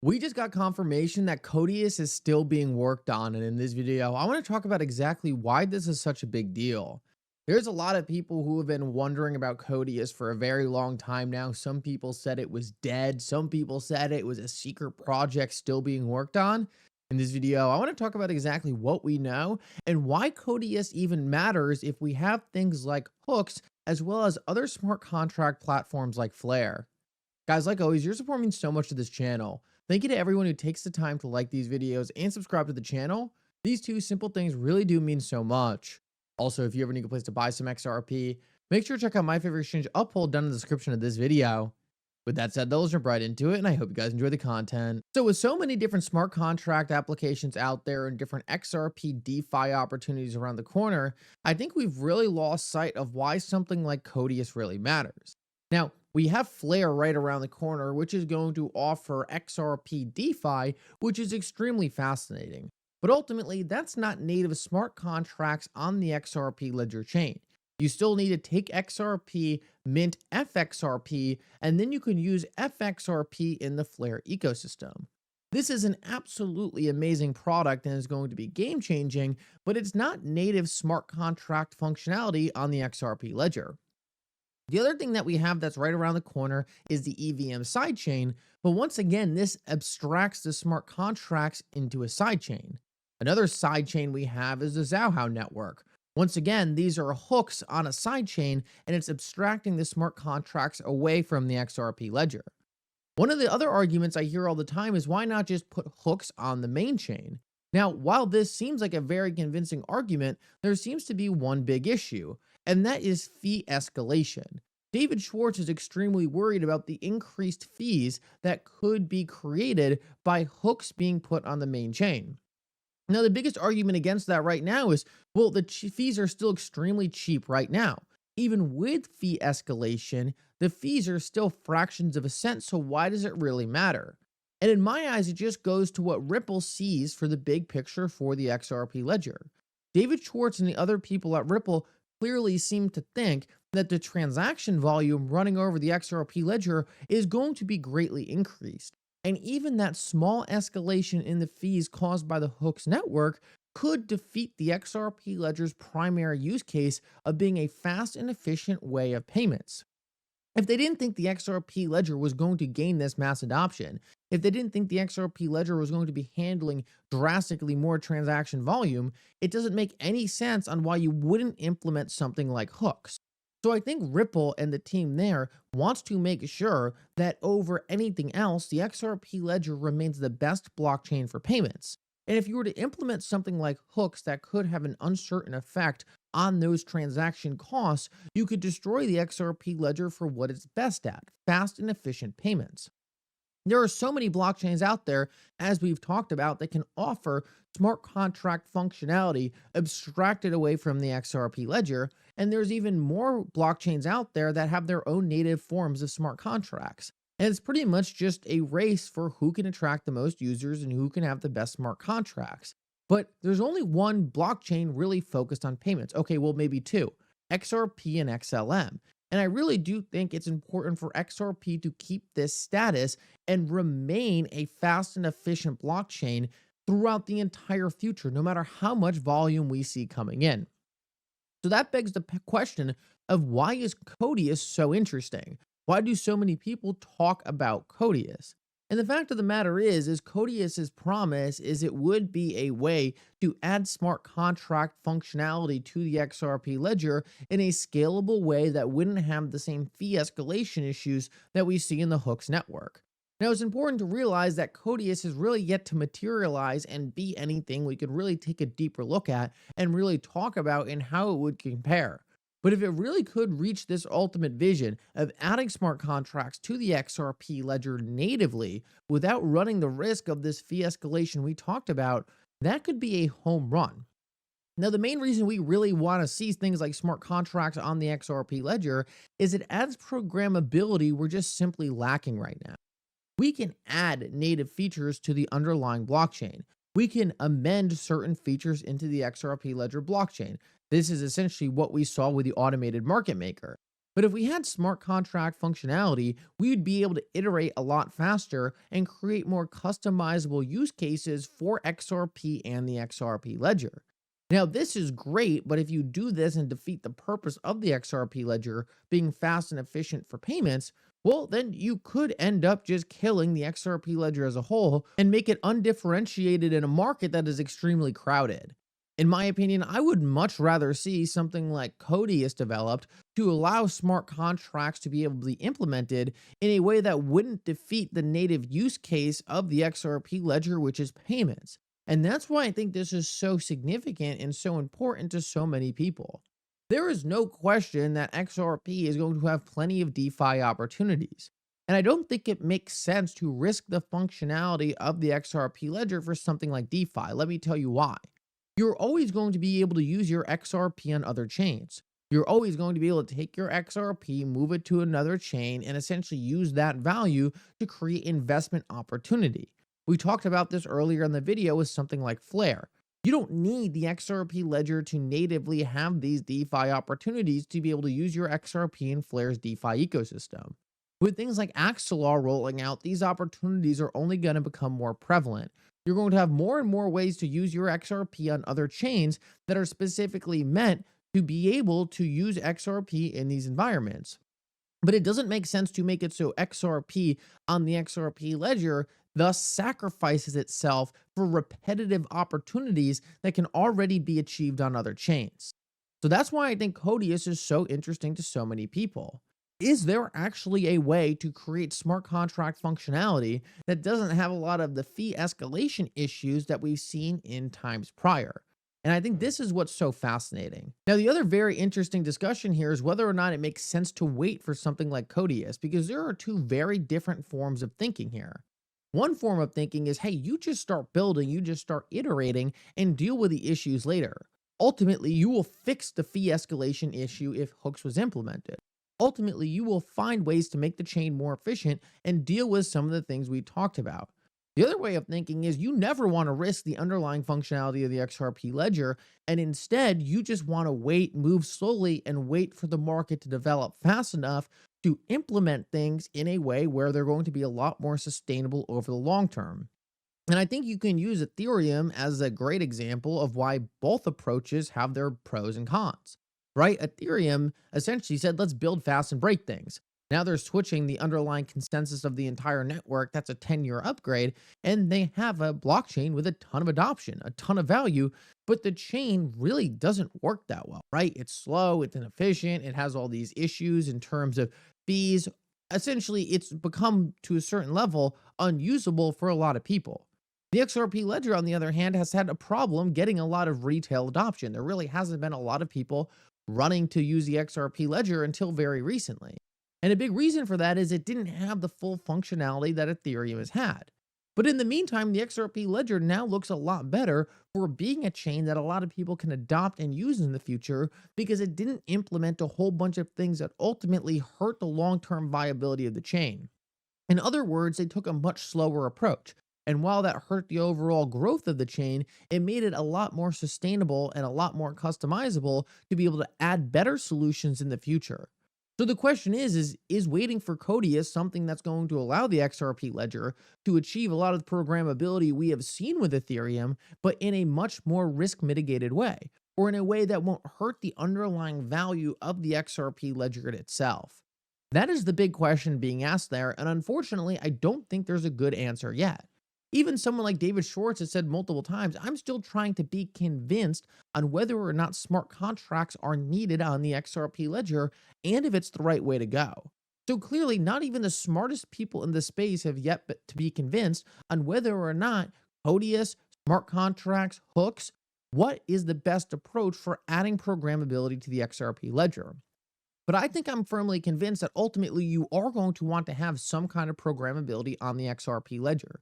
We just got confirmation that Codius is still being worked on, and in this video, I want to talk about exactly why this is such a big deal. There's a lot of people who have been wondering about Codius for a very long time now. Some people said it was dead. Some people said it was a secret project still being worked on. In this video, I want to talk about exactly what we know and why Codius even matters if we have things like hooks as well as other smart contract platforms like FLR. Guys, like always, your support means so much to this channel. Thank you to everyone who takes the time to like these videos and subscribe to the channel. These two simple things really do mean so much. Also, if you ever need a place to buy some XRP, make sure to check out my favorite exchange Uphold down in the description of this video. With that said, let's jump right into it, and I hope you guys enjoy the content. So with so many different smart contract applications out there and different XRP DeFi opportunities around the corner, I think we've really lost sight of why something like Codius really matters. Now, we have FLR right around the corner, which is going to offer XRP DeFi, which is extremely fascinating. But ultimately, that's not native smart contracts on the XRP ledger chain. You still need to take XRP, mint FXRP, and then you can use FXRP in the FLR ecosystem. This is an absolutely amazing product and is going to be game-changing, but it's not native smart contract functionality on the XRP ledger. The other thing that we have that's right around the corner is the EVM sidechain, but once again, this abstracts the smart contracts into a sidechain. Another sidechain we have is the Zhao network. Once again, these are hooks on a sidechain, and it's abstracting the smart contracts away from the XRP ledger. One of the other arguments I hear all the time is why not just put hooks on the main chain? Now, while this seems like a very convincing argument, there seems to be one big issue, and that is fee escalation. David Schwartz is extremely worried about the increased fees that could be created by hooks being put on the main chain. Now, the biggest argument against that right now is, well, the fees are still extremely cheap right now. Even with fee escalation, the fees are still fractions of a cent, so why does it really matter? And in my eyes, it just goes to what Ripple sees for the big picture for the XRP ledger. David Schwartz and the other people at Ripple clearly seem to think that the transaction volume running over the XRP ledger is going to be greatly increased. And even that small escalation in the fees caused by the hooks network could defeat the XRP ledger's primary use case of being a fast and efficient way of payments. If they didn't think the XRP ledger was going to gain this mass adoption, if they didn't think the XRP ledger was going to be handling drastically more transaction volume, it doesn't make any sense on why you wouldn't implement something like hooks. So I think Ripple and the team there wants to make sure that over anything else, the XRP ledger remains the best blockchain for payments. And if you were to implement something like hooks that could have an uncertain effect on those transaction costs, you could destroy the XRP ledger for what it's best at, fast and efficient payments. There are so many blockchains out there, as we've talked about, that can offer smart contract functionality abstracted away from the XRP ledger, and there's even more blockchains out there that have their own native forms of smart contracts. And it's pretty much just a race for who can attract the most users and who can have the best smart contracts. But there's only one blockchain really focused on payments. Okay, well, maybe two, XRP and XLM. And I really do think it's important for XRP to keep this status and remain a fast and efficient blockchain throughout the entire future, no matter how much volume we see coming in. So that begs the question of why is Codius so interesting? Why do so many people talk about Codius? And the fact of the matter is Codius's promise is it would be a way to add smart contract functionality to the XRP ledger in a scalable way that wouldn't have the same fee escalation issues that we see in the hooks network. Now, it's important to realize that Codius is really yet to materialize and be anything we could really take a deeper look at and really talk about in how it would compare. But if it really could reach this ultimate vision of adding smart contracts to the XRP ledger natively without running the risk of this fee escalation we talked about, that could be a home run. Now, the main reason we really want to see things like smart contracts on the XRP ledger is it adds programmability we're just simply lacking right now. We can add native features to the underlying blockchain. We can amend certain features into the XRP ledger blockchain. This is essentially what we saw with the automated market maker. But if we had smart contract functionality, we would be able to iterate a lot faster and create more customizable use cases for XRP and the XRP ledger. Now, this is great, but if you do this and defeat the purpose of the XRP ledger being fast and efficient for payments, well, then you could end up just killing the XRP ledger as a whole and make it undifferentiated in a market that is extremely crowded. In my opinion, I would much rather see something like Codius developed to allow smart contracts to be able to be implemented in a way that wouldn't defeat the native use case of the XRP ledger, which is payments. And that's why I think this is so significant and so important to so many people. There is no question that XRP is going to have plenty of DeFi opportunities. And I don't think it makes sense to risk the functionality of the XRP ledger for something like DeFi. Let me tell you why. You're always going to be able to use your XRP on other chains. You're always going to be able to take your XRP, move it to another chain, and essentially use that value to create investment opportunity. We talked about this earlier in the video with something like FLR. You don't need the XRP ledger to natively have these DeFi opportunities to be able to use your XRP in FLR's DeFi ecosystem. With things like Axelar rolling out, these opportunities are only going to become more prevalent. You're going to have more and more ways to use your XRP on other chains that are specifically meant to be able to use XRP in these environments. But it doesn't make sense to make it so XRP on the XRP ledger thus sacrifices itself for repetitive opportunities that can already be achieved on other chains. So that's why I think Codius is so interesting to so many people. Is there actually a way to create smart contract functionality that doesn't have a lot of the fee escalation issues that we've seen in times prior? And I think this is what's so fascinating. Now, the other very interesting discussion here is whether or not it makes sense to wait for something like Codius, because there are two very different forms of thinking here. One form of thinking is, hey, you just start building, you just start iterating and deal with the issues later. Ultimately, you will fix the fee escalation issue if hooks was implemented. Ultimately, you will find ways to make the chain more efficient and deal with some of the things we talked about. The other way of thinking is you never want to risk the underlying functionality of the XRP ledger, and instead you just want to wait, move slowly, and wait for the market to develop fast enough to implement things in a way where they're going to be a lot more sustainable over the long term. And I think you can use Ethereum as a great example of why both approaches have their pros and cons, right? Ethereum essentially said, let's build fast and break things. Now they're switching the underlying consensus of the entire network. That's a 10-year upgrade. And they have a blockchain with a ton of adoption, a ton of value, but the chain really doesn't work that well, right? It's slow, it's inefficient, it has all these issues in terms of fees. Essentially, it's become to a certain level unusable for a lot of people. The XRP ledger, on the other hand, has had a problem getting a lot of retail adoption. There really hasn't been a lot of people running to use the XRP ledger until very recently. And a big reason for that is it didn't have the full functionality that Ethereum has had. But in the meantime, the XRP ledger now looks a lot better for being a chain that a lot of people can adopt and use in the future because it didn't implement a whole bunch of things that ultimately hurt the long-term viability of the chain. In other words, they took a much slower approach. And while that hurt the overall growth of the chain, it made it a lot more sustainable and a lot more customizable to be able to add better solutions in the future. So the question is waiting for Codius something that's going to allow the XRP ledger to achieve a lot of the programmability we have seen with Ethereum, but in a much more risk mitigated way, or in a way that won't hurt the underlying value of the XRP ledger itself? That is the big question being asked there, and unfortunately, I don't think there's a good answer yet. Even someone like David Schwartz has said multiple times, I'm still trying to be convinced on whether or not smart contracts are needed on the XRP ledger and if it's the right way to go. So clearly, not even the smartest people in the space have yet to be convinced on whether or not Codius, smart contracts, hooks, what is the best approach for adding programmability to the XRP ledger. But I think I'm firmly convinced that ultimately you are going to want to have some kind of programmability on the XRP ledger.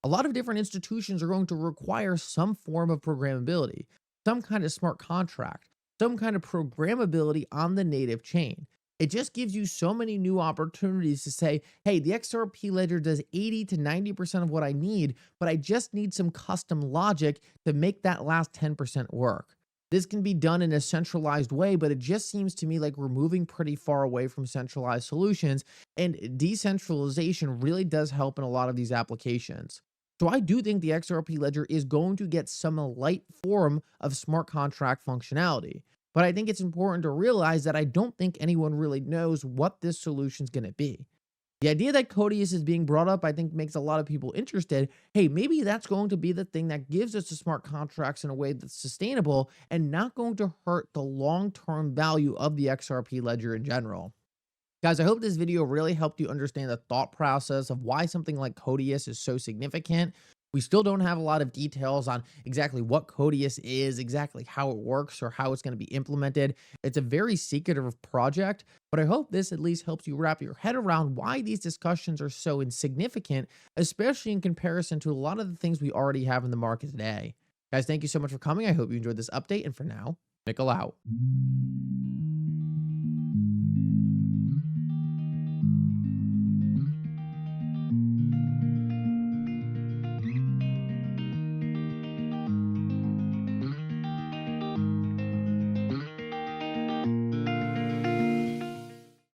A lot of different institutions are going to require some form of programmability, some kind of smart contract, some kind of programmability on the native chain. It just gives you so many new opportunities to say, hey, the XRP ledger does 80 to 90% of what I need, but I just need some custom logic to make that last 10% work. This can be done in a centralized way, but it just seems to me like we're moving pretty far away from centralized solutions, and decentralization really does help in a lot of these applications. So I do think the XRP ledger is going to get some light form of smart contract functionality. But I think it's important to realize that I don't think anyone really knows what this solution is going to be. The idea that Codius is being brought up, I think, makes a lot of people interested. Hey, maybe that's going to be the thing that gives us the smart contracts in a way that's sustainable and not going to hurt the long-term value of the XRP ledger in general. Guys, I hope this video really helped you understand the thought process of why something like Codius is so significant. We still don't have a lot of details on exactly what Codius is, exactly how it works, or how it's going to be implemented. It's a very secretive project, but I hope this at least helps you wrap your head around why these discussions are so insignificant, especially in comparison to a lot of the things we already have in the market today. Guys, thank you so much for coming. I hope you enjoyed this update, and for now, Mickle out.